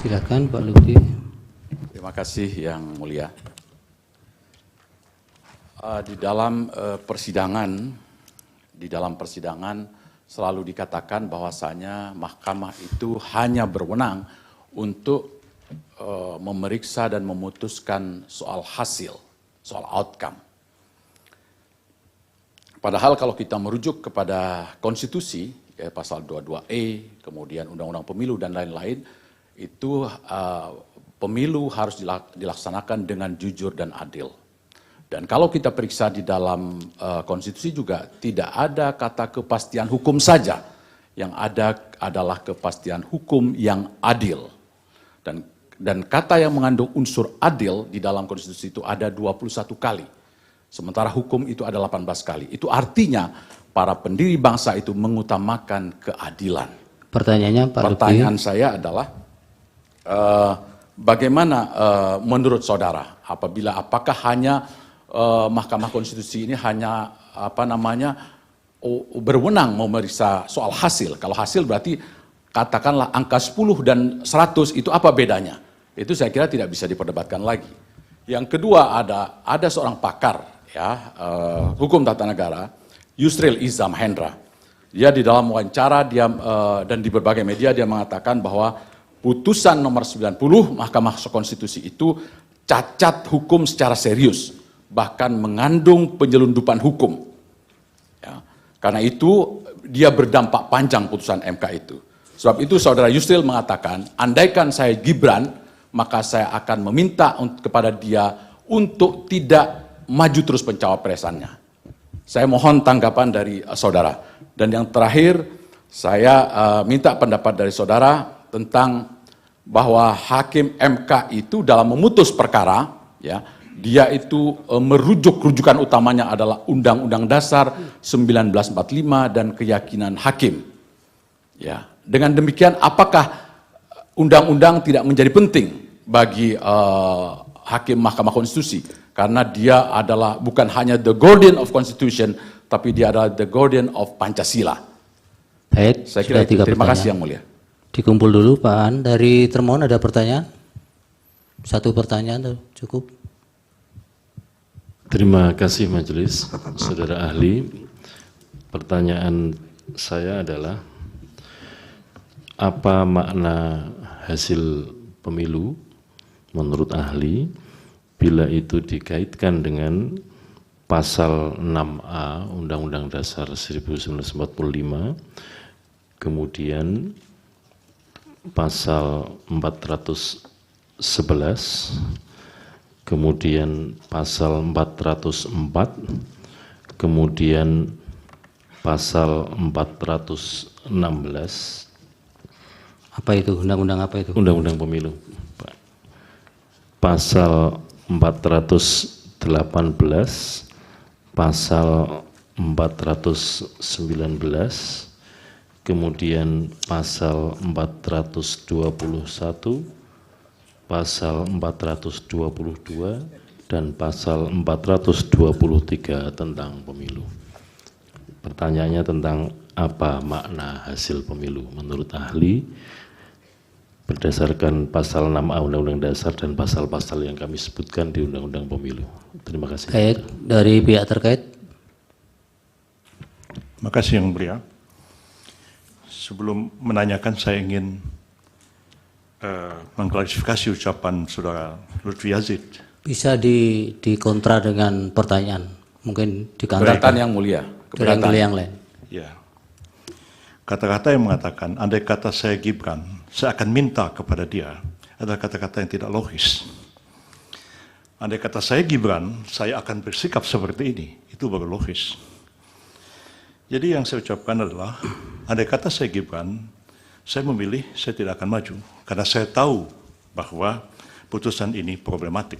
Silakan Pak Lutfi. Terima kasih Yang Mulia. Di dalam persidangan selalu dikatakan bahwasanya mahkamah itu hanya berwenang untuk memeriksa dan memutuskan soal hasil, soal outcome. Padahal kalau kita merujuk kepada konstitusi, pasal 22E, kemudian undang-undang pemilu dan lain-lain, itu pemilu harus dilaksanakan dengan jujur dan adil. Dan kalau kita periksa di dalam konstitusi juga tidak ada kata kepastian hukum saja, yang ada adalah kepastian hukum yang adil. Dan kata yang mengandung unsur adil di dalam konstitusi itu ada 21 kali. Sementara hukum itu ada 18 kali. Itu artinya para pendiri bangsa itu mengutamakan keadilan. Pertanyaannya Pak Lutfi. Pertanyaan saya adalah bagaimana menurut saudara apakah hanya Mahkamah Konstitusi ini hanya berwenang memeriksa soal hasil. Kalau hasil berarti katakanlah angka 10 dan 100 itu apa bedanya? Itu saya kira tidak bisa diperdebatkan lagi. Yang kedua ada seorang pakar hukum tata negara, Yusril Iza Mahendra. Dia di dalam wawancara dan di berbagai media dia mengatakan bahwa putusan nomor 90 Mahkamah Konstitusi itu cacat hukum secara serius, bahkan mengandung penyelundupan hukum. Ya. Karena itu dia berdampak panjang putusan MK itu. Sebab itu saudara Yusril mengatakan, andaikan saya Gibran, maka saya akan meminta kepada dia untuk tidak maju terus pencawapresannya. Saya mohon tanggapan dari saudara. Dan yang terakhir, saya minta pendapat dari saudara tentang bahwa hakim MK itu dalam memutus perkara, ya, dia itu rujukan utamanya adalah Undang-Undang Dasar 1945 dan keyakinan hakim. Ya, dengan demikian apakah undang-undang tidak menjadi penting bagi hakim Mahkamah Konstitusi? Karena dia adalah bukan hanya the guardian of Constitution, tapi dia adalah the guardian of Pancasila. Baik, saya kira itu. Terima kasih Yang Mulia. Dikumpul dulu Pak An. Dari termohon ada pertanyaan? Satu pertanyaan cukup. Terima kasih Majelis, Saudara Ahli. Pertanyaan saya adalah, apa makna hasil pemilu menurut ahli bila itu dikaitkan dengan pasal 6A Undang-Undang Dasar 1945, kemudian pasal 411, kemudian pasal 404, kemudian pasal 416. Apa itu? Undang-undang apa itu? Undang-Undang Pemilu. Pasal 418, pasal 419, kemudian pasal 421, pasal 422, dan pasal 423 tentang pemilu. Pertanyaannya tentang apa makna hasil pemilu menurut ahli berdasarkan pasal 6A Undang-Undang Dasar dan pasal-pasal yang kami sebutkan di Undang-Undang Pemilu. Terima kasih. Baik, dari pihak terkait. Terima kasih Yang Mulia. Sebelum menanyakan, saya ingin mengklarifikasi ucapan Saudara Lutfi Yazid. Bisa dikontra dengan pertanyaan, mungkin Keberatan Yang Mulia. Keberatan yang lain. Ya. Kata-kata yang mengatakan, andai kata saya Gibran, saya akan minta kepada dia, adalah kata-kata yang tidak logis. Andai kata saya Gibran, saya akan bersikap seperti ini, itu baru logis. Jadi yang saya ucapkan adalah, andai kata saya Gibran, saya memilih, saya tidak akan maju, karena saya tahu bahwa putusan ini problematik.